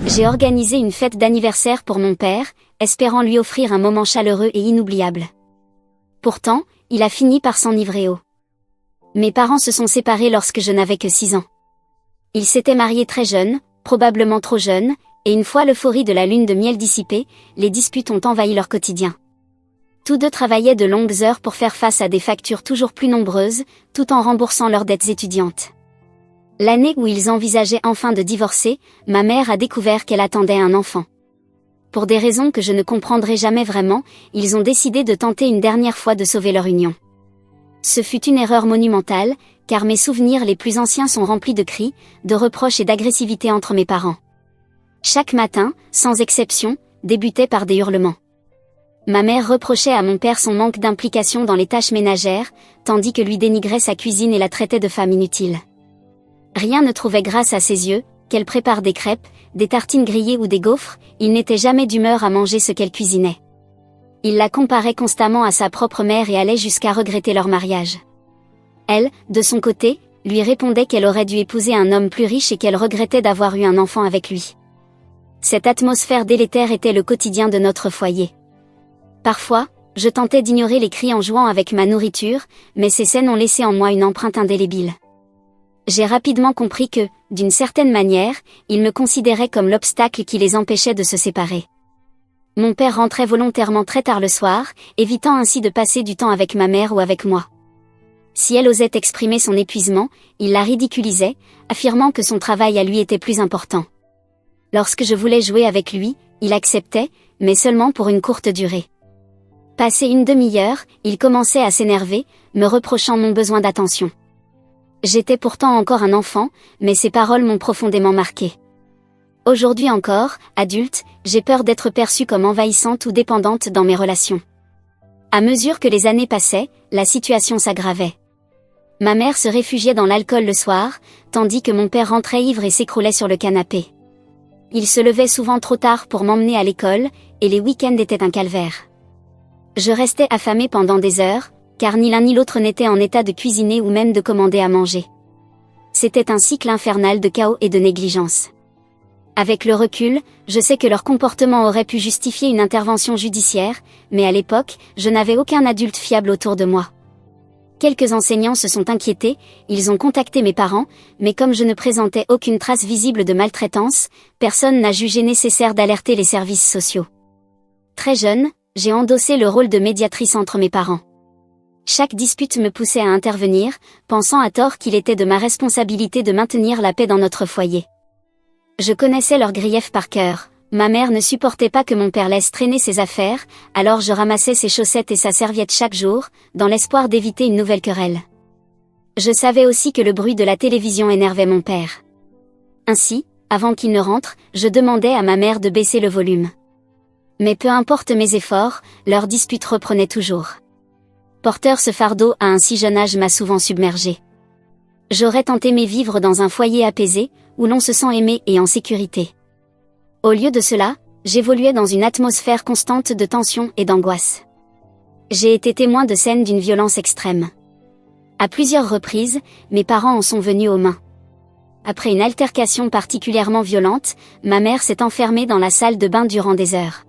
J'ai organisé une fête d'anniversaire pour mon père, espérant lui offrir un moment chaleureux et inoubliable. Pourtant, il a fini par s'enivrer. Mes parents se sont séparés lorsque je n'avais que 6 ans. Ils s'étaient mariés très jeunes, probablement trop jeunes, et une fois l'euphorie de la lune de miel dissipée, les disputes ont envahi leur quotidien. Tous deux travaillaient de longues heures pour faire face à des factures toujours plus nombreuses, tout en remboursant leurs dettes étudiantes. L'année où ils envisageaient enfin de divorcer, ma mère a découvert qu'elle attendait un enfant. Pour des raisons que je ne comprendrai jamais vraiment, ils ont décidé de tenter une dernière fois de sauver leur union. Ce fut une erreur monumentale, car mes souvenirs les plus anciens sont remplis de cris, de reproches et d'agressivité entre mes parents. Chaque matin, sans exception, débutait par des hurlements. Ma mère reprochait à mon père son manque d'implication dans les tâches ménagères, tandis que lui dénigrait sa cuisine et la traitait de femme inutile. Rien ne trouvait grâce à ses yeux, qu'elle prépare des crêpes, des tartines grillées ou des gaufres, il n'était jamais d'humeur à manger ce qu'elle cuisinait. Il la comparait constamment à sa propre mère et allait jusqu'à regretter leur mariage. Elle, de son côté, lui répondait qu'elle aurait dû épouser un homme plus riche et qu'elle regrettait d'avoir eu un enfant avec lui. Cette atmosphère délétère était le quotidien de notre foyer. Parfois, je tentais d'ignorer les cris en jouant avec ma nourriture, mais ces scènes ont laissé en moi une empreinte indélébile. J'ai rapidement compris que, d'une certaine manière, ils me considéraient comme l'obstacle qui les empêchait de se séparer. Mon père rentrait volontairement très tard le soir, évitant ainsi de passer du temps avec ma mère ou avec moi. Si elle osait exprimer son épuisement, il la ridiculisait, affirmant que son travail à lui était plus important. Lorsque je voulais jouer avec lui, il acceptait, mais seulement pour une courte durée. Passé une demi-heure, il commençait à s'énerver, me reprochant mon besoin d'attention. J'étais pourtant encore un enfant, mais ses paroles m'ont profondément marqué. Aujourd'hui encore, adulte, j'ai peur d'être perçue comme envahissante ou dépendante dans mes relations. À mesure que les années passaient, la situation s'aggravait. Ma mère se réfugiait dans l'alcool le soir, tandis que mon père rentrait ivre et s'écroulait sur le canapé. Il se levait souvent trop tard pour m'emmener à l'école, et les week-ends étaient un calvaire. Je restais affamée pendant des heures, car ni l'un ni l'autre n'était en état de cuisiner ou même de commander à manger. C'était un cycle infernal de chaos et de négligence. Avec le recul, je sais que leur comportement aurait pu justifier une intervention judiciaire, mais à l'époque, je n'avais aucun adulte fiable autour de moi. Quelques enseignants se sont inquiétés, ils ont contacté mes parents, mais comme je ne présentais aucune trace visible de maltraitance, personne n'a jugé nécessaire d'alerter les services sociaux. Très jeune, j'ai endossé le rôle de médiatrice entre mes parents. Chaque dispute me poussait à intervenir, pensant à tort qu'il était de ma responsabilité de maintenir la paix dans notre foyer. Je connaissais leurs griefs par cœur. Ma mère ne supportait pas que mon père laisse traîner ses affaires, alors je ramassais ses chaussettes et sa serviette chaque jour, dans l'espoir d'éviter une nouvelle querelle. Je savais aussi que le bruit de la télévision énervait mon père. Ainsi, avant qu'il ne rentre, je demandais à ma mère de baisser le volume. Mais peu importe mes efforts, leur dispute reprenait toujours. Porteur ce fardeau à un si jeune âge m'a souvent submergée. J'aurais tant aimé vivre dans un foyer apaisé, où l'on se sent aimé et en sécurité. Au lieu de cela, j'évoluais dans une atmosphère constante de tension et d'angoisse. J'ai été témoin de scènes d'une violence extrême. À plusieurs reprises, mes parents en sont venus aux mains. Après une altercation particulièrement violente, ma mère s'est enfermée dans la salle de bain durant des heures.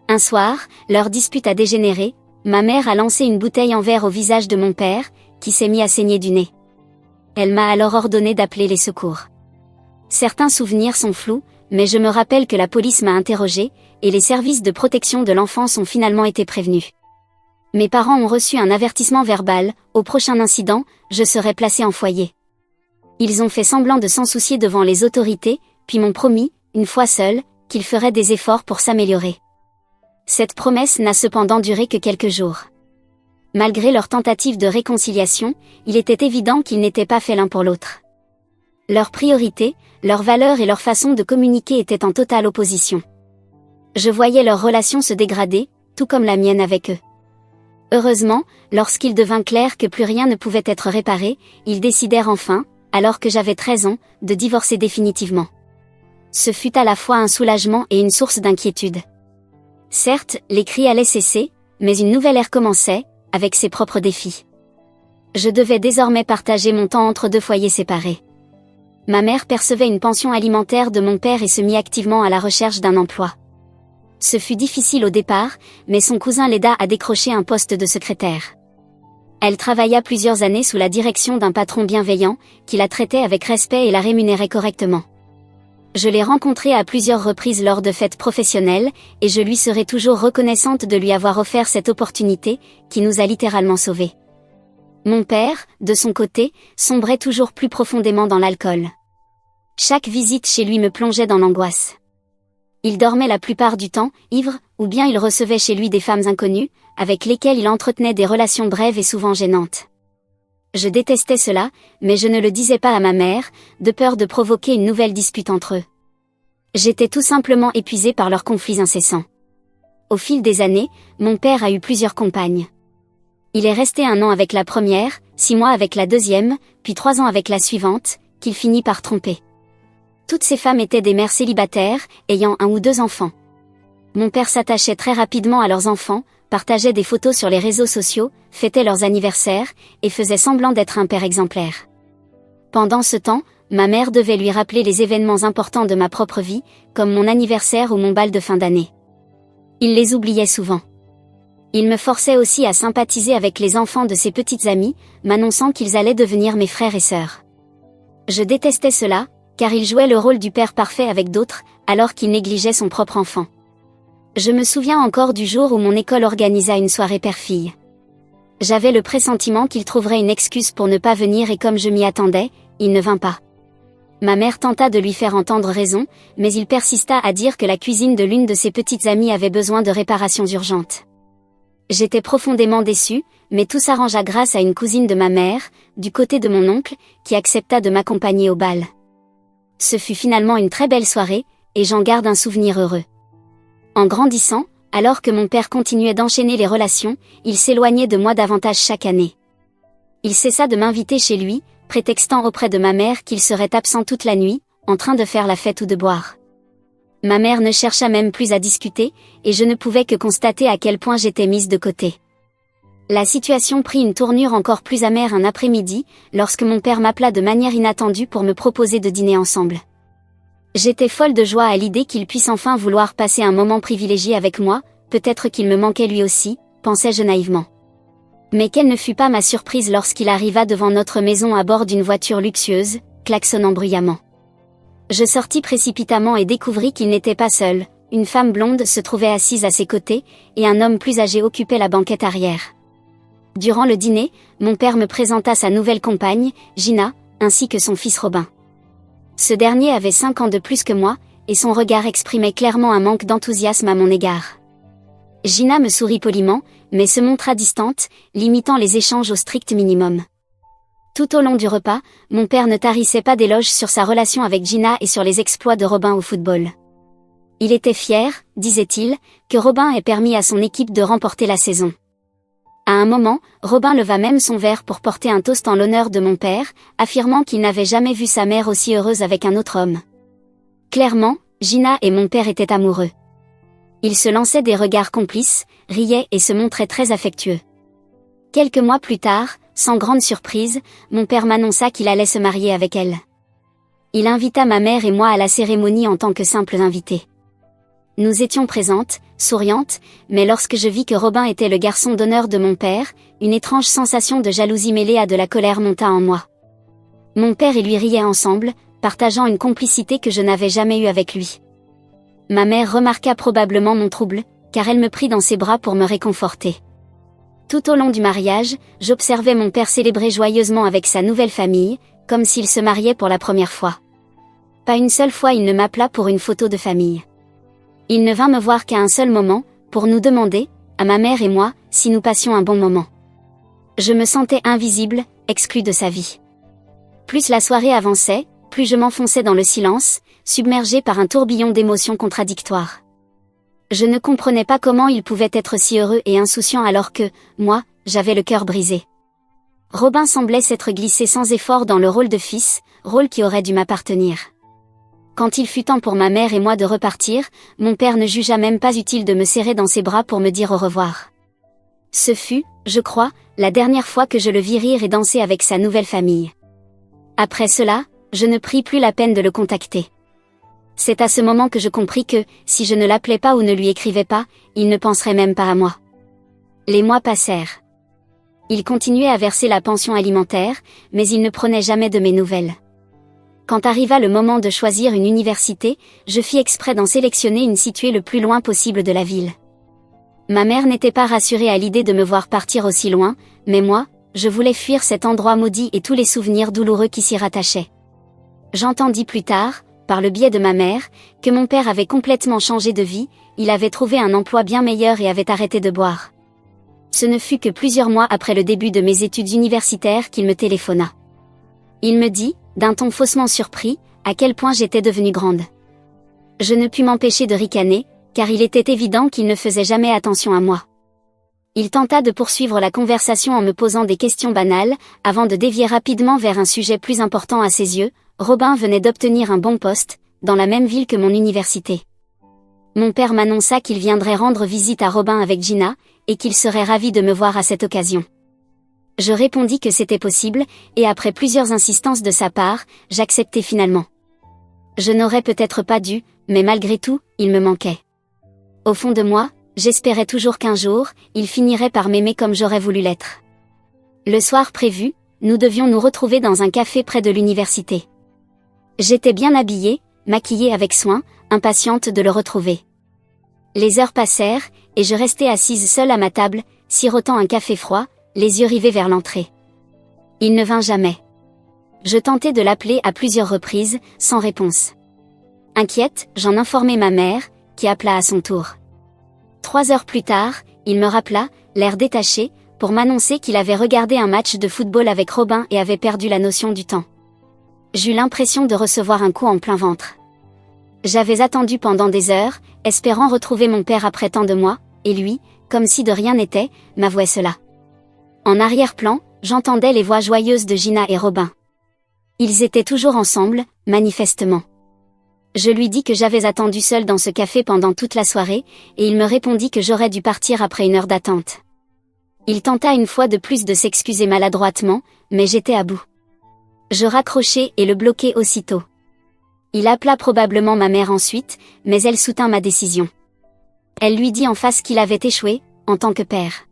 Un soir, leur dispute a dégénéré, ma mère a lancé une bouteille en verre au visage de mon père, qui s'est mis à saigner du nez. Elle m'a alors ordonné d'appeler les secours. Certains souvenirs sont flous, mais je me rappelle que la police m'a interrogé, et les services de protection de l'enfance ont finalement été prévenus. Mes parents ont reçu un avertissement verbal, au prochain incident, je serai placé en foyer. Ils ont fait semblant de s'en soucier devant les autorités, puis m'ont promis, une fois seuls, qu'ils feraient des efforts pour s'améliorer. Cette promesse n'a cependant duré que quelques jours. Malgré leur tentative de réconciliation, il était évident qu'ils n'étaient pas faits l'un pour l'autre. Leurs priorités, leurs valeurs et leur façon de communiquer étaient en totale opposition. Je voyais leur relation se dégrader, tout comme la mienne avec eux. Heureusement, lorsqu'il devint clair que plus rien ne pouvait être réparé, ils décidèrent enfin, alors que j'avais 13 ans, de divorcer définitivement. Ce fut à la fois un soulagement et une source d'inquiétude. Certes, les cris allaient cesser, mais une nouvelle ère commençait, avec ses propres défis. Je devais désormais partager mon temps entre deux foyers séparés. Ma mère percevait une pension alimentaire de mon père et se mit activement à la recherche d'un emploi. Ce fut difficile au départ, mais son cousin l'aida à décrocher un poste de secrétaire. Elle travailla plusieurs années sous la direction d'un patron bienveillant, qui la traitait avec respect et la rémunérait correctement. Je l'ai rencontrée à plusieurs reprises lors de fêtes professionnelles, et je lui serai toujours reconnaissante de lui avoir offert cette opportunité, qui nous a littéralement sauvés. Mon père, de son côté, sombrait toujours plus profondément dans l'alcool. Chaque visite chez lui me plongeait dans l'angoisse. Il dormait la plupart du temps, ivre, ou bien il recevait chez lui des femmes inconnues, avec lesquelles il entretenait des relations brèves et souvent gênantes. Je détestais cela, mais je ne le disais pas à ma mère, de peur de provoquer une nouvelle dispute entre eux. J'étais tout simplement épuisée par leurs conflits incessants. Au fil des années, mon père a eu plusieurs compagnes. Il est resté 1 an avec la première, 6 mois avec la deuxième, puis 3 ans avec la suivante, qu'il finit par tromper. Toutes ces femmes étaient des mères célibataires, ayant 1 ou 2 enfants. Mon père s'attachait très rapidement à leurs enfants, partageait des photos sur les réseaux sociaux, fêtait leurs anniversaires, et faisait semblant d'être un père exemplaire. Pendant ce temps, ma mère devait lui rappeler les événements importants de ma propre vie, comme mon anniversaire ou mon bal de fin d'année. Il les oubliait souvent. Il me forçait aussi à sympathiser avec les enfants de ses petites amies, m'annonçant qu'ils allaient devenir mes frères et sœurs. Je détestais cela, car il jouait le rôle du père parfait avec d'autres, alors qu'il négligeait son propre enfant. Je me souviens encore du jour où mon école organisa une soirée père-fille. J'avais le pressentiment qu'il trouverait une excuse pour ne pas venir et comme je m'y attendais, il ne vint pas. Ma mère tenta de lui faire entendre raison, mais il persista à dire que la cuisine de l'une de ses petites amies avait besoin de réparations urgentes. J'étais profondément déçue, mais tout s'arrangea grâce à une cousine de ma mère, du côté de mon oncle, qui accepta de m'accompagner au bal. Ce fut finalement une très belle soirée, et j'en garde un souvenir heureux. En grandissant, alors que mon père continuait d'enchaîner les relations, il s'éloignait de moi davantage chaque année. Il cessa de m'inviter chez lui, prétextant auprès de ma mère qu'il serait absent toute la nuit, en train de faire la fête ou de boire. Ma mère ne chercha même plus à discuter, et je ne pouvais que constater à quel point j'étais mise de côté. La situation prit une tournure encore plus amère un après-midi, lorsque mon père m'appela de manière inattendue pour me proposer de dîner ensemble. J'étais folle de joie à l'idée qu'il puisse enfin vouloir passer un moment privilégié avec moi, peut-être qu'il me manquait lui aussi, pensais-je naïvement. Mais quelle ne fut pas ma surprise lorsqu'il arriva devant notre maison à bord d'une voiture luxueuse, klaxonnant bruyamment. Je sortis précipitamment et découvris qu'il n'était pas seul, une femme blonde se trouvait assise à ses côtés, et un homme plus âgé occupait la banquette arrière. Durant le dîner, mon père me présenta sa nouvelle compagne, Gina, ainsi que son fils Robin. Ce dernier avait 5 ans de plus que moi, et son regard exprimait clairement un manque d'enthousiasme à mon égard. Gina me sourit poliment, mais se montra distante, limitant les échanges au strict minimum. Tout au long du repas, mon père ne tarissait pas d'éloges sur sa relation avec Gina et sur les exploits de Robin au football. Il était fier, disait-il, que Robin ait permis à son équipe de remporter la saison. À un moment, Robin leva même son verre pour porter un toast en l'honneur de mon père, affirmant qu'il n'avait jamais vu sa mère aussi heureuse avec un autre homme. Clairement, Gina et mon père étaient amoureux. Ils se lançaient des regards complices, riaient et se montraient très affectueux. Quelques mois plus tard, sans grande surprise, mon père m'annonça qu'il allait se marier avec elle. Il invita ma mère et moi à la cérémonie en tant que simples invités. Nous étions présentes, souriantes, mais lorsque je vis que Robin était le garçon d'honneur de mon père, une étrange sensation de jalousie mêlée à de la colère monta en moi. Mon père et lui riaient ensemble, partageant une complicité que je n'avais jamais eue avec lui. Ma mère remarqua probablement mon trouble, car elle me prit dans ses bras pour me réconforter. Tout au long du mariage, j'observais mon père célébrer joyeusement avec sa nouvelle famille, comme s'il se mariait pour la première fois. Pas une seule fois il ne m'appela pour une photo de famille. Il ne vint me voir qu'à un seul moment, pour nous demander, à ma mère et moi, si nous passions un bon moment. Je me sentais invisible, exclue de sa vie. Plus la soirée avançait, plus je m'enfonçais dans le silence, submergée par un tourbillon d'émotions contradictoires. Je ne comprenais pas comment il pouvait être si heureux et insouciant alors que, moi, j'avais le cœur brisé. Robin semblait s'être glissé sans effort dans le rôle de fils, rôle qui aurait dû m'appartenir. Quand il fut temps pour ma mère et moi de repartir, mon père ne jugea même pas utile de me serrer dans ses bras pour me dire au revoir. Ce fut, je crois, la dernière fois que je le vis rire et danser avec sa nouvelle famille. Après cela, je ne pris plus la peine de le contacter. C'est à ce moment que je compris que, si je ne l'appelais pas ou ne lui écrivais pas, il ne penserait même pas à moi. Les mois passèrent. Il continuait à verser la pension alimentaire, mais il ne prenait jamais de mes nouvelles. Quand arriva le moment de choisir une université, je fis exprès d'en sélectionner une située le plus loin possible de la ville. Ma mère n'était pas rassurée à l'idée de me voir partir aussi loin, mais moi, je voulais fuir cet endroit maudit et tous les souvenirs douloureux qui s'y rattachaient. J'entendis plus tard, par le biais de ma mère, que mon père avait complètement changé de vie, il avait trouvé un emploi bien meilleur et avait arrêté de boire. Ce ne fut que plusieurs mois après le début de mes études universitaires qu'il me téléphona. Il me dit, d'un ton faussement surpris, à quel point j'étais devenue grande. Je ne pus m'empêcher de ricaner, car il était évident qu'il ne faisait jamais attention à moi. Il tenta de poursuivre la conversation en me posant des questions banales, avant de dévier rapidement vers un sujet plus important à ses yeux. Robin venait d'obtenir un bon poste, dans la même ville que mon université. Mon père m'annonça qu'il viendrait rendre visite à Robin avec Gina, et qu'il serait ravi de me voir à cette occasion. Je répondis que c'était possible, et après plusieurs insistances de sa part, j'acceptai finalement. Je n'aurais peut-être pas dû, mais malgré tout, il me manquait. Au fond de moi, j'espérais toujours qu'un jour, il finirait par m'aimer comme j'aurais voulu l'être. Le soir prévu, nous devions nous retrouver dans un café près de l'université. J'étais bien habillée, maquillée avec soin, impatiente de le retrouver. Les heures passèrent, et je restai assise seule à ma table, sirotant un café froid, les yeux rivés vers l'entrée. Il ne vint jamais. Je tentai de l'appeler à plusieurs reprises, sans réponse. Inquiète, j'en informai ma mère, qui appela à son tour. 3 heures plus tard, il me rappela, l'air détaché, pour m'annoncer qu'il avait regardé un match de football avec Robin et avait perdu la notion du temps. J'eus l'impression de recevoir un coup en plein ventre. J'avais attendu pendant des heures, espérant retrouver mon père après tant de mois, et lui, comme si de rien n'était, m'avouait cela. En arrière-plan, j'entendais les voix joyeuses de Gina et Robin. Ils étaient toujours ensemble, manifestement. Je lui dis que j'avais attendu seule dans ce café pendant toute la soirée, et il me répondit que j'aurais dû partir après 1 heure d'attente. Il tenta une fois de plus de s'excuser maladroitement, mais j'étais à bout. Je raccrochai et le bloquai aussitôt. Il appela probablement ma mère ensuite, mais elle soutint ma décision. Elle lui dit en face qu'il avait échoué, en tant que père.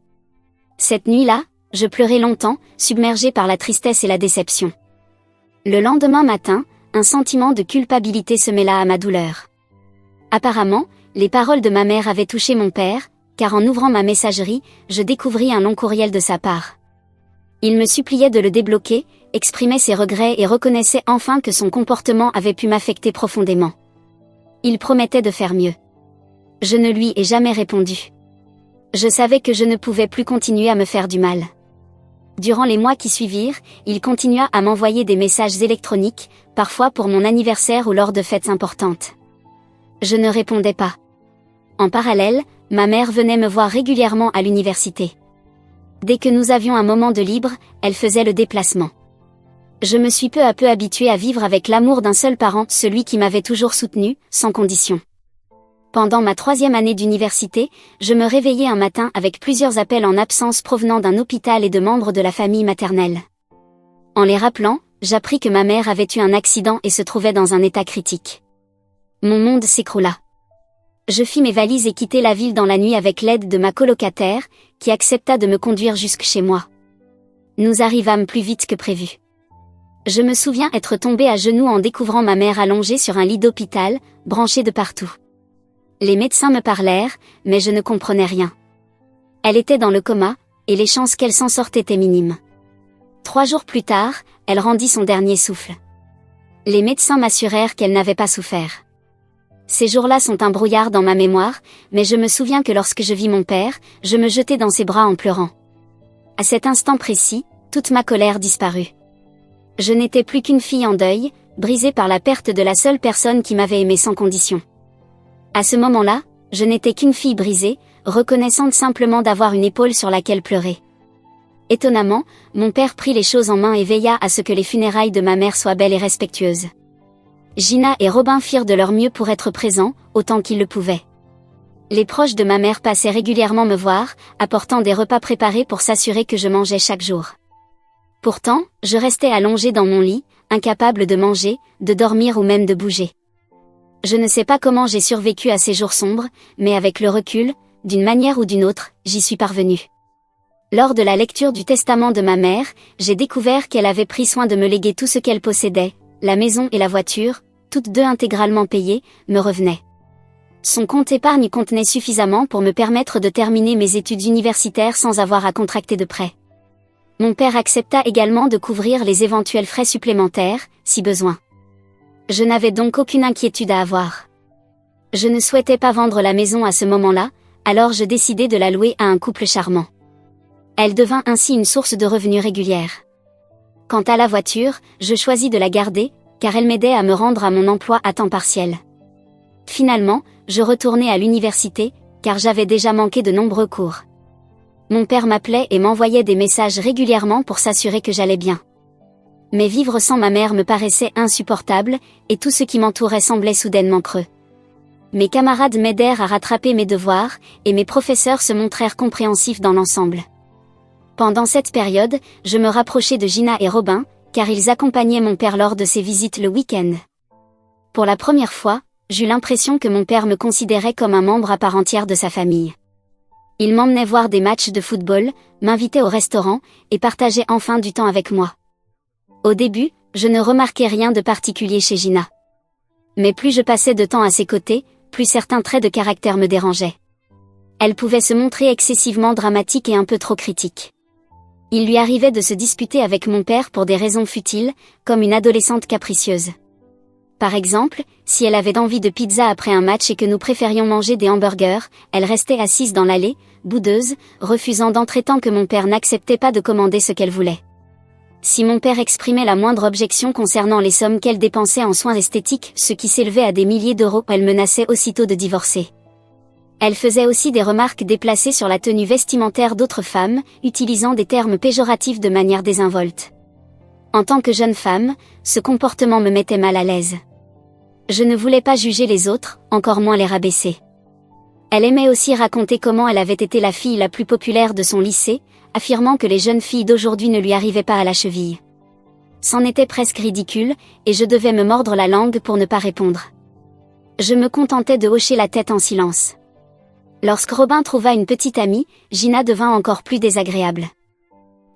Cette nuit-là, je pleurai longtemps, submergée par la tristesse et la déception. Le lendemain matin, un sentiment de culpabilité se mêla à ma douleur. Apparemment, les paroles de ma mère avaient touché mon père, car en ouvrant ma messagerie, je découvris un long courriel de sa part. Il me suppliait de le débloquer, exprimait ses regrets et reconnaissait enfin que son comportement avait pu m'affecter profondément. Il promettait de faire mieux. Je ne lui ai jamais répondu. Je savais que je ne pouvais plus continuer à me faire du mal. Durant les mois qui suivirent, il continua à m'envoyer des messages électroniques, parfois pour mon anniversaire ou lors de fêtes importantes. Je ne répondais pas. En parallèle, ma mère venait me voir régulièrement à l'université. Dès que nous avions un moment de libre, elle faisait le déplacement. Je me suis peu à peu habituée à vivre avec l'amour d'un seul parent, celui qui m'avait toujours soutenue, sans condition. Pendant ma 3e année d'université, je me réveillai un matin avec plusieurs appels en absence provenant d'un hôpital et de membres de la famille maternelle. En les rappelant, j'appris que ma mère avait eu un accident et se trouvait dans un état critique. Mon monde s'écroula. Je fis mes valises et quittai la ville dans la nuit avec l'aide de ma colocataire, qui accepta de me conduire jusque chez moi. Nous arrivâmes plus vite que prévu. Je me souviens être tombée à genoux en découvrant ma mère allongée sur un lit d'hôpital, branchée de partout. Les médecins me parlèrent, mais je ne comprenais rien. Elle était dans le coma, et les chances qu'elle s'en sorte étaient minimes. 3 jours plus tard, elle rendit son dernier souffle. Les médecins m'assurèrent qu'elle n'avait pas souffert. Ces jours-là sont un brouillard dans ma mémoire, mais je me souviens que lorsque je vis mon père, je me jetai dans ses bras en pleurant. À cet instant précis, toute ma colère disparut. Je n'étais plus qu'une fille en deuil, brisée par la perte de la seule personne qui m'avait aimée sans condition. À ce moment-là, je n'étais qu'une fille brisée, reconnaissante simplement d'avoir une épaule sur laquelle pleurer. Étonnamment, mon père prit les choses en main et veilla à ce que les funérailles de ma mère soient belles et respectueuses. Gina et Robin firent de leur mieux pour être présents, autant qu'ils le pouvaient. Les proches de ma mère passaient régulièrement me voir, apportant des repas préparés pour s'assurer que je mangeais chaque jour. Pourtant, je restais allongée dans mon lit, incapable de manger, de dormir ou même de bouger. Je ne sais pas comment j'ai survécu à ces jours sombres, mais avec le recul, d'une manière ou d'une autre, j'y suis parvenue. Lors de la lecture du testament de ma mère, j'ai découvert qu'elle avait pris soin de me léguer tout ce qu'elle possédait, la maison et la voiture, toutes deux intégralement payées, me revenaient. Son compte épargne contenait suffisamment pour me permettre de terminer mes études universitaires sans avoir à contracter de prêt. Mon père accepta également de couvrir les éventuels frais supplémentaires, si besoin. Je n'avais donc aucune inquiétude à avoir. Je ne souhaitais pas vendre la maison à ce moment-là, alors je décidai de la louer à un couple charmant. Elle devint ainsi une source de revenus régulière. Quant à la voiture, je choisis de la garder, car elle m'aidait à me rendre à mon emploi à temps partiel. Finalement, je retournai à l'université, car j'avais déjà manqué de nombreux cours. Mon père m'appelait et m'envoyait des messages régulièrement pour s'assurer que j'allais bien. Mais vivre sans ma mère me paraissait insupportable, et tout ce qui m'entourait semblait soudainement creux. Mes camarades m'aidèrent à rattraper mes devoirs, et mes professeurs se montrèrent compréhensifs dans l'ensemble. Pendant cette période, je me rapprochai de Gina et Robin, car ils accompagnaient mon père lors de ses visites le week-end. Pour la première fois, j'eus l'impression que mon père me considérait comme un membre à part entière de sa famille. Il m'emmenait voir des matchs de football, m'invitait au restaurant, et partageait enfin du temps avec moi. Au début, je ne remarquais rien de particulier chez Gina. Mais plus je passais de temps à ses côtés, plus certains traits de caractère me dérangeaient. Elle pouvait se montrer excessivement dramatique et un peu trop critique. Il lui arrivait de se disputer avec mon père pour des raisons futiles, comme une adolescente capricieuse. Par exemple, si elle avait envie de pizza après un match et que nous préférions manger des hamburgers, elle restait assise dans l'allée, boudeuse, refusant d'entrer tant que mon père n'acceptait pas de commander ce qu'elle voulait. Si mon père exprimait la moindre objection concernant les sommes qu'elle dépensait en soins esthétiques, ce qui s'élevait à des milliers d'euros, elle menaçait aussitôt de divorcer. Elle faisait aussi des remarques déplacées sur la tenue vestimentaire d'autres femmes, utilisant des termes péjoratifs de manière désinvolte. En tant que jeune femme, ce comportement me mettait mal à l'aise. Je ne voulais pas juger les autres, encore moins les rabaisser. Elle aimait aussi raconter comment elle avait été la fille la plus populaire de son lycée, affirmant que les jeunes filles d'aujourd'hui ne lui arrivaient pas à la cheville. C'en était presque ridicule, et je devais me mordre la langue pour ne pas répondre. Je me contentais de hocher la tête en silence. Lorsque Robin trouva une petite amie, Gina devint encore plus désagréable.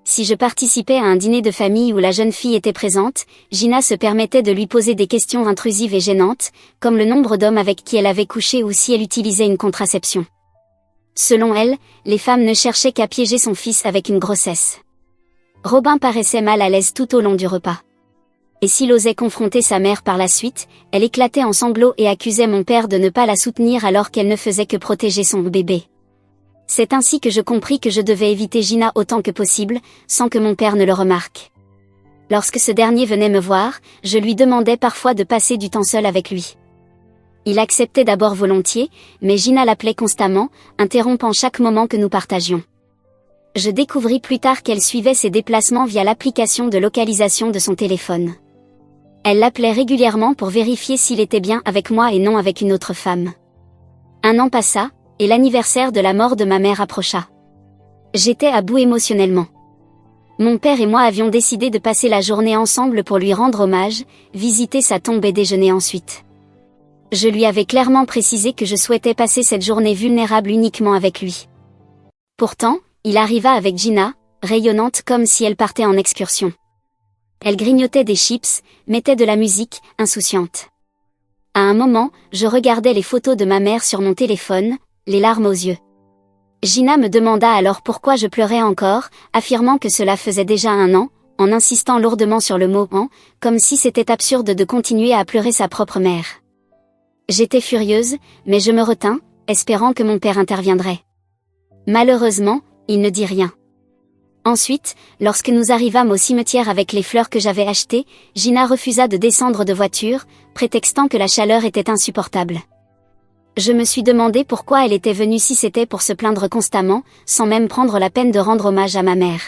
Si je participais à un dîner de famille où la jeune fille était présente, Gina se permettait de lui poser des questions intrusives et gênantes, comme le nombre d'hommes avec qui elle avait couché ou si elle utilisait une contraception. Selon elle, les femmes ne cherchaient qu'à piéger son fils avec une grossesse. Robin paraissait mal à l'aise tout au long du repas. Et s'il osait confronter sa mère par la suite, elle éclatait en sanglots et accusait mon père de ne pas la soutenir alors qu'elle ne faisait que protéger son bébé. C'est ainsi que je compris que je devais éviter Gina autant que possible, sans que mon père ne le remarque. Lorsque ce dernier venait me voir, je lui demandais parfois de passer du temps seul avec lui. Il acceptait d'abord volontiers, mais Gina l'appelait constamment, interrompant chaque moment que nous partagions. Je découvris plus tard qu'elle suivait ses déplacements via l'application de localisation de son téléphone. Elle l'appelait régulièrement pour vérifier s'il était bien avec moi et non avec une autre femme. Un an passa, et l'anniversaire de la mort de ma mère approcha. J'étais à bout émotionnellement. Mon père et moi avions décidé de passer la journée ensemble pour lui rendre hommage, visiter sa tombe et déjeuner ensuite. Je lui avais clairement précisé que je souhaitais passer cette journée vulnérable uniquement avec lui. Pourtant, il arriva avec Gina, rayonnante comme si elle partait en excursion. Elle grignotait des chips, mettait de la musique, insouciante. À un moment, je regardais les photos de ma mère sur mon téléphone, les larmes aux yeux. Gina me demanda alors pourquoi je pleurais encore, affirmant que cela faisait déjà un an, en insistant lourdement sur le mot « an », comme si c'était absurde de continuer à pleurer sa propre mère. J'étais furieuse, mais je me retins, espérant que mon père interviendrait. Malheureusement, il ne dit rien. Ensuite, lorsque nous arrivâmes au cimetière avec les fleurs que j'avais achetées, Gina refusa de descendre de voiture, prétextant que la chaleur était insupportable. Je me suis demandé pourquoi elle était venue si c'était pour se plaindre constamment, sans même prendre la peine de rendre hommage à ma mère.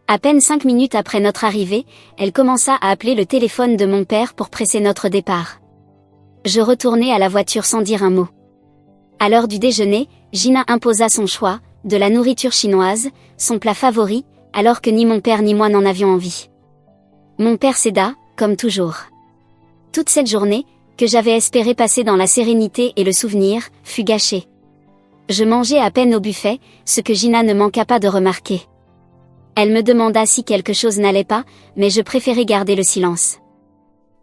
À peine 5 minutes après notre arrivée, elle commença à appeler le téléphone de mon père pour presser notre départ. Je retournai à la voiture sans dire un mot. À l'heure du déjeuner, Gina imposa son choix, de la nourriture chinoise, son plat favori, alors que ni mon père ni moi n'en avions envie. Mon père céda, comme toujours. Toute cette journée, que j'avais espéré passer dans la sérénité et le souvenir, fut gâchée. Je mangeais à peine au buffet, ce que Gina ne manqua pas de remarquer. Elle me demanda si quelque chose n'allait pas, mais je préférais garder le silence.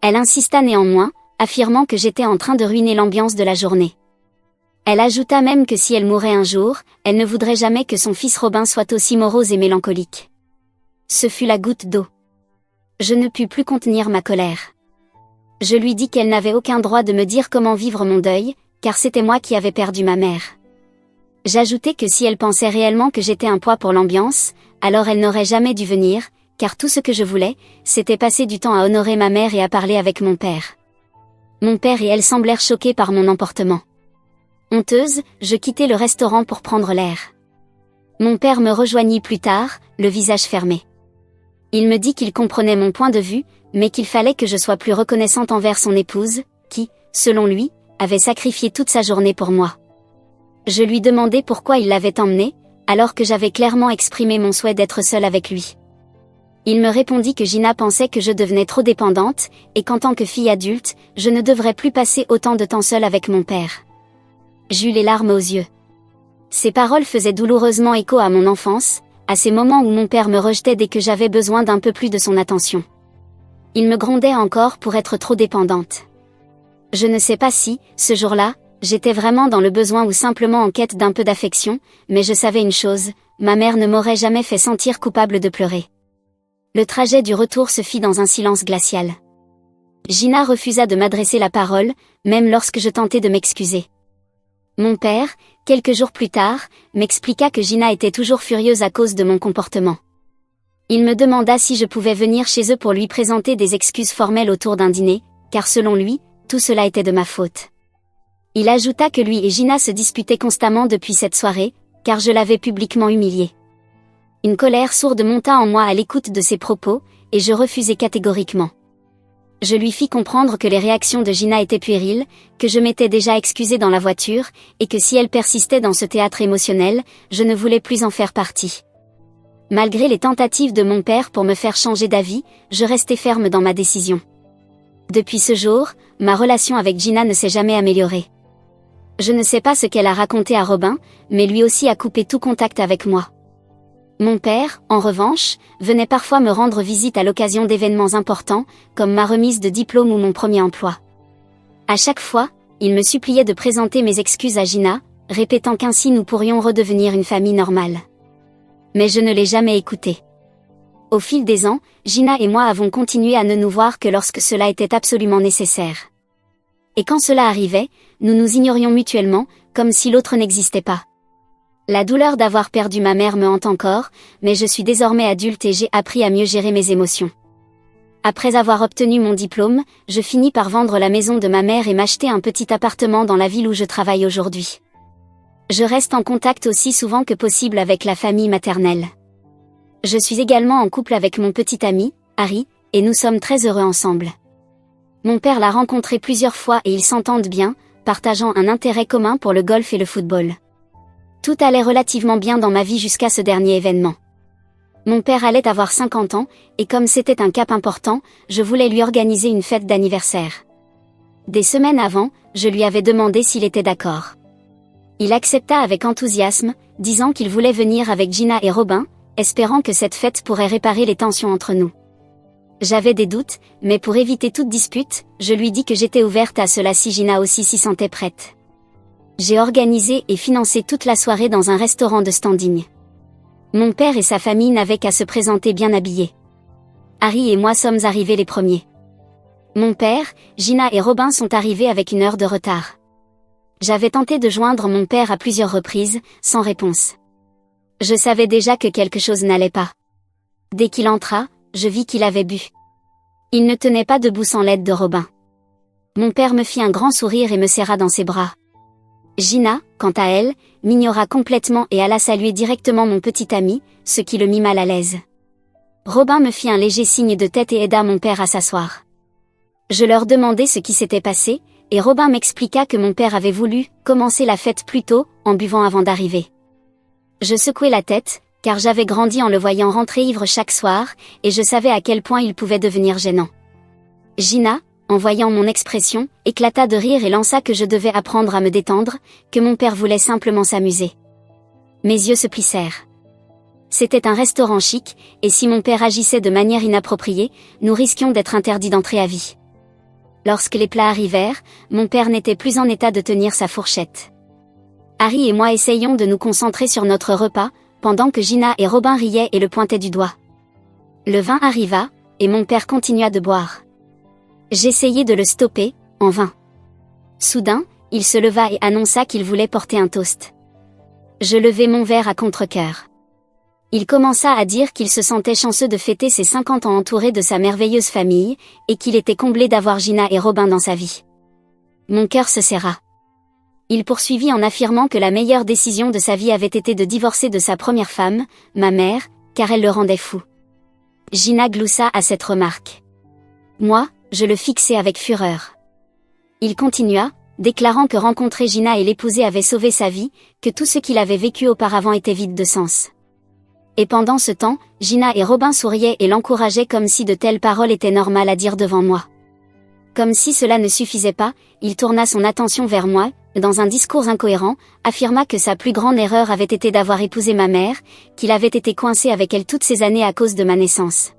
Elle insista néanmoins, affirmant que j'étais en train de ruiner l'ambiance de la journée. Elle ajouta même que si elle mourait un jour, elle ne voudrait jamais que son fils Robin soit aussi morose et mélancolique. Ce fut la goutte d'eau. Je ne pus plus contenir ma colère. Je lui dis qu'elle n'avait aucun droit de me dire comment vivre mon deuil, car c'était moi qui avais perdu ma mère. J'ajoutai que si elle pensait réellement que j'étais un poids pour l'ambiance, alors elle n'aurait jamais dû venir, car tout ce que je voulais, c'était passer du temps à honorer ma mère et à parler avec mon père. Mon père et elle semblèrent choqués par mon emportement. Honteuse, je quittai le restaurant pour prendre l'air. Mon père me rejoignit plus tard, le visage fermé. Il me dit qu'il comprenait mon point de vue, mais qu'il fallait que je sois plus reconnaissante envers son épouse, qui, selon lui, avait sacrifié toute sa journée pour moi. Je lui demandai pourquoi il l'avait emmené, alors que j'avais clairement exprimé mon souhait d'être seule avec lui. Il me répondit que Gina pensait que je devenais trop dépendante, et qu'en tant que fille adulte, je ne devrais plus passer autant de temps seule avec mon père. J'eus les larmes aux yeux. Ces paroles faisaient douloureusement écho à mon enfance, à ces moments où mon père me rejetait dès que j'avais besoin d'un peu plus de son attention. Il me grondait encore pour être trop dépendante. Je ne sais pas si, ce jour-là, j'étais vraiment dans le besoin ou simplement en quête d'un peu d'affection, mais je savais une chose, ma mère ne m'aurait jamais fait sentir coupable de pleurer. Le trajet du retour se fit dans un silence glacial. Gina refusa de m'adresser la parole, même lorsque je tentais de m'excuser. Mon père, quelques jours plus tard, m'expliqua que Gina était toujours furieuse à cause de mon comportement. Il me demanda si je pouvais venir chez eux pour lui présenter des excuses formelles autour d'un dîner, car selon lui, tout cela était de ma faute. Il ajouta que lui et Gina se disputaient constamment depuis cette soirée, car je l'avais publiquement humiliée. Une colère sourde monta en moi à l'écoute de ses propos, et je refusai catégoriquement. Je lui fis comprendre que les réactions de Gina étaient puériles, que je m'étais déjà excusée dans la voiture, et que si elle persistait dans ce théâtre émotionnel, je ne voulais plus en faire partie. Malgré les tentatives de mon père pour me faire changer d'avis, je restais ferme dans ma décision. Depuis ce jour, ma relation avec Gina ne s'est jamais améliorée. Je ne sais pas ce qu'elle a raconté à Robin, mais lui aussi a coupé tout contact avec moi. Mon père, en revanche, venait parfois me rendre visite à l'occasion d'événements importants, comme ma remise de diplôme ou mon premier emploi. À chaque fois, il me suppliait de présenter mes excuses à Gina, répétant qu'ainsi nous pourrions redevenir une famille normale. Mais je ne l'ai jamais écouté. Au fil des ans, Gina et moi avons continué à ne nous voir que lorsque cela était absolument nécessaire. Et quand cela arrivait, nous nous ignorions mutuellement, comme si l'autre n'existait pas. La douleur d'avoir perdu ma mère me hante encore, mais je suis désormais adulte et j'ai appris à mieux gérer mes émotions. Après avoir obtenu mon diplôme, je finis par vendre la maison de ma mère et m'acheter un petit appartement dans la ville où je travaille aujourd'hui. Je reste en contact aussi souvent que possible avec la famille maternelle. Je suis également en couple avec mon petit ami, Harry, et nous sommes très heureux ensemble. Mon père l'a rencontré plusieurs fois et ils s'entendent bien, partageant un intérêt commun pour le golf et le football. Tout allait relativement bien dans ma vie jusqu'à ce dernier événement. Mon père allait avoir 50 ans, et comme c'était un cap important, je voulais lui organiser une fête d'anniversaire. Des semaines avant, je lui avais demandé s'il était d'accord. Il accepta avec enthousiasme, disant qu'il voulait venir avec Gina et Robin, espérant que cette fête pourrait réparer les tensions entre nous. J'avais des doutes, mais pour éviter toute dispute, je lui dis que j'étais ouverte à cela si Gina aussi s'y sentait prête. J'ai organisé et financé toute la soirée dans un restaurant de standing. Mon père et sa famille n'avaient qu'à se présenter bien habillés. Harry et moi sommes arrivés les premiers. Mon père, Gina et Robin sont arrivés avec 1 heure de retard. J'avais tenté de joindre mon père à plusieurs reprises, sans réponse. Je savais déjà que quelque chose n'allait pas. Dès qu'il entra, je vis qu'il avait bu. Il ne tenait pas debout sans l'aide de Robin. Mon père me fit un grand sourire et me serra dans ses bras. Gina, quant à elle, m'ignora complètement et alla saluer directement mon petit ami, ce qui le mit mal à l'aise. Robin me fit un léger signe de tête et aida mon père à s'asseoir. Je leur demandai ce qui s'était passé, et Robin m'expliqua que mon père avait voulu commencer la fête plus tôt, en buvant avant d'arriver. Je secouai la tête, car j'avais grandi en le voyant rentrer ivre chaque soir, et je savais à quel point il pouvait devenir gênant. Gina, en voyant mon expression, éclata de rire et lança que je devais apprendre à me détendre, que mon père voulait simplement s'amuser. Mes yeux se plissèrent. C'était un restaurant chic, et si mon père agissait de manière inappropriée, nous risquions d'être interdits d'entrée à vie. Lorsque les plats arrivèrent, mon père n'était plus en état de tenir sa fourchette. Harry et moi essayions de nous concentrer sur notre repas, pendant que Gina et Robin riaient et le pointaient du doigt. Le vin arriva, et mon père continua de boire. J'essayai de le stopper, en vain. Soudain, il se leva et annonça qu'il voulait porter un toast. Je levai mon verre à contre-cœur. Il commença à dire qu'il se sentait chanceux de fêter ses 50 ans entouré de sa merveilleuse famille, et qu'il était comblé d'avoir Gina et Robin dans sa vie. Mon cœur se serra. Il poursuivit en affirmant que la meilleure décision de sa vie avait été de divorcer de sa première femme, ma mère, car elle le rendait fou. Gina gloussa à cette remarque. Moi, je le fixai avec fureur. Il continua, déclarant que rencontrer Gina et l'épouser avait sauvé sa vie, que tout ce qu'il avait vécu auparavant était vide de sens. Et pendant ce temps, Gina et Robin souriaient et l'encourageaient comme si de telles paroles étaient normales à dire devant moi. Comme si cela ne suffisait pas, il tourna son attention vers moi, dans un discours incohérent, affirma que sa plus grande erreur avait été d'avoir épousé ma mère, qu'il avait été coincé avec elle toutes ces années à cause de ma naissance.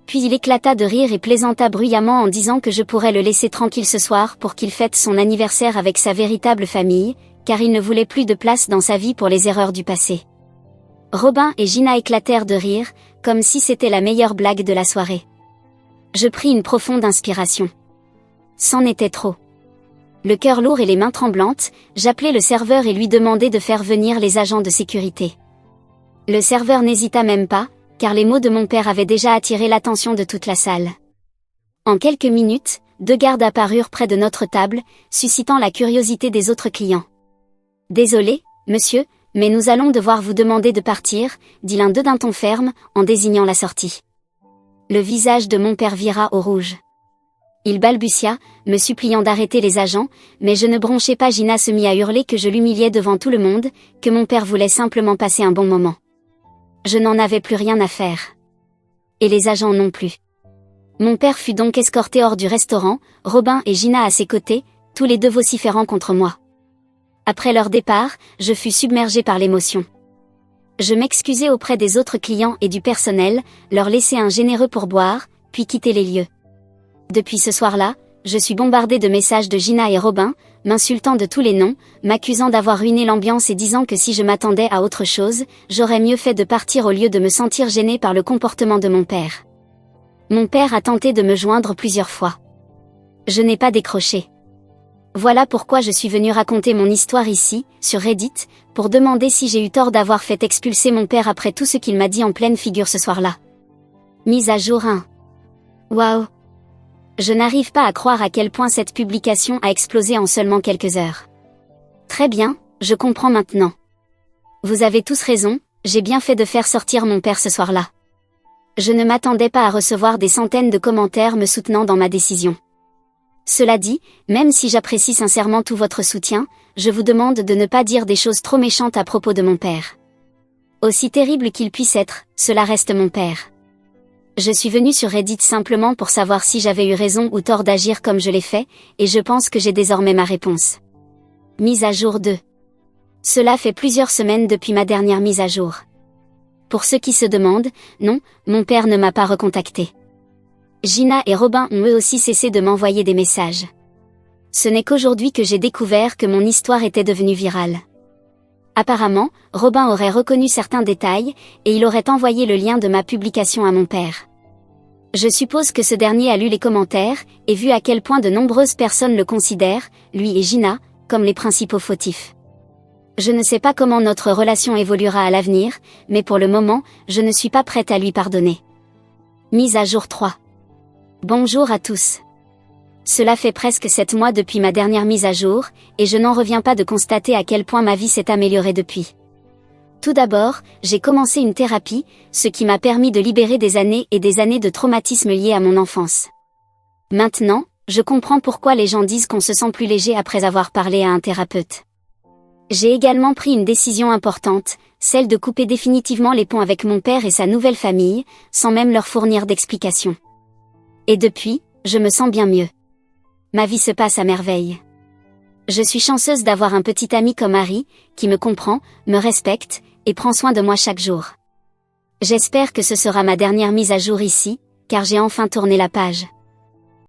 Puis il éclata de rire et plaisanta bruyamment en disant que je pourrais le laisser tranquille ce soir pour qu'il fête son anniversaire avec sa véritable famille, car il ne voulait plus de place dans sa vie pour les erreurs du passé. Robin et Gina éclatèrent de rire, comme si c'était la meilleure blague de la soirée. Je pris une profonde inspiration. C'en était trop. Le cœur lourd et les mains tremblantes, j'appelai le serveur et lui demandai de faire venir les agents de sécurité. Le serveur n'hésita même pas, car les mots de mon père avaient déjà attiré l'attention de toute la salle. En quelques minutes, 2 gardes apparurent près de notre table, suscitant la curiosité des autres clients. « Désolé, monsieur, mais nous allons devoir vous demander de partir, » dit l'un d'eux d'un ton ferme, en désignant la sortie. Le visage de mon père vira au rouge. Il balbutia, me suppliant d'arrêter les agents, mais je ne bronchai pas. Gina se mit à hurler que je l'humiliais devant tout le monde, que mon père voulait simplement passer un bon moment. Je n'en avais plus rien à faire. Et les agents non plus. Mon père fut donc escorté hors du restaurant, Robin et Gina à ses côtés, tous les deux vociférant contre moi. Après leur départ, je fus submergé par l'émotion. Je m'excusai auprès des autres clients et du personnel, leur laissai un généreux pourboire, puis quitter les lieux. Depuis ce soir-là, je suis bombardé de messages de Gina et Robin, m'insultant de tous les noms, m'accusant d'avoir ruiné l'ambiance et disant que si je m'attendais à autre chose, j'aurais mieux fait de partir au lieu de me sentir gêné par le comportement de mon père. Mon père a tenté de me joindre plusieurs fois. Je n'ai pas décroché. Voilà pourquoi je suis venu raconter mon histoire ici, sur Reddit, pour demander si j'ai eu tort d'avoir fait expulser mon père après tout ce qu'il m'a dit en pleine figure ce soir-là. Mise à jour 1. Waouh! Je n'arrive pas à croire à quel point cette publication a explosé en seulement quelques heures. Très bien, je comprends maintenant. Vous avez tous raison, j'ai bien fait de faire sortir mon père ce soir-là. Je ne m'attendais pas à recevoir des centaines de commentaires me soutenant dans ma décision. Cela dit, même si j'apprécie sincèrement tout votre soutien, je vous demande de ne pas dire des choses trop méchantes à propos de mon père. Aussi terrible qu'il puisse être, cela reste mon père. Je suis venu sur Reddit simplement pour savoir si j'avais eu raison ou tort d'agir comme je l'ai fait, et je pense que j'ai désormais ma réponse. Mise à jour 2. Cela fait plusieurs semaines depuis ma dernière mise à jour. Pour ceux qui se demandent, non, mon père ne m'a pas recontacté. Gina et Robin ont eux aussi cessé de m'envoyer des messages. Ce n'est qu'aujourd'hui que j'ai découvert que mon histoire était devenue virale. Apparemment, Robin aurait reconnu certains détails, et il aurait envoyé le lien de ma publication à mon père. Je suppose que ce dernier a lu les commentaires, et vu à quel point de nombreuses personnes le considèrent, lui et Gina, comme les principaux fautifs. Je ne sais pas comment notre relation évoluera à l'avenir, mais pour le moment, je ne suis pas prête à lui pardonner. Mise à jour 3. Bonjour à tous. Cela fait presque 7 mois depuis ma dernière mise à jour, et je n'en reviens pas de constater à quel point ma vie s'est améliorée depuis. Tout d'abord, j'ai commencé une thérapie, ce qui m'a permis de libérer des années et des années de traumatismes liés à mon enfance. Maintenant, je comprends pourquoi les gens disent qu'on se sent plus léger après avoir parlé à un thérapeute. J'ai également pris une décision importante, celle de couper définitivement les ponts avec mon père et sa nouvelle famille, sans même leur fournir d'explications. Et depuis, je me sens bien mieux. Ma vie se passe à merveille. Je suis chanceuse d'avoir un petit ami comme Harry, qui me comprend, me respecte, et prend soin de moi chaque jour. J'espère que ce sera ma dernière mise à jour ici, car j'ai enfin tourné la page.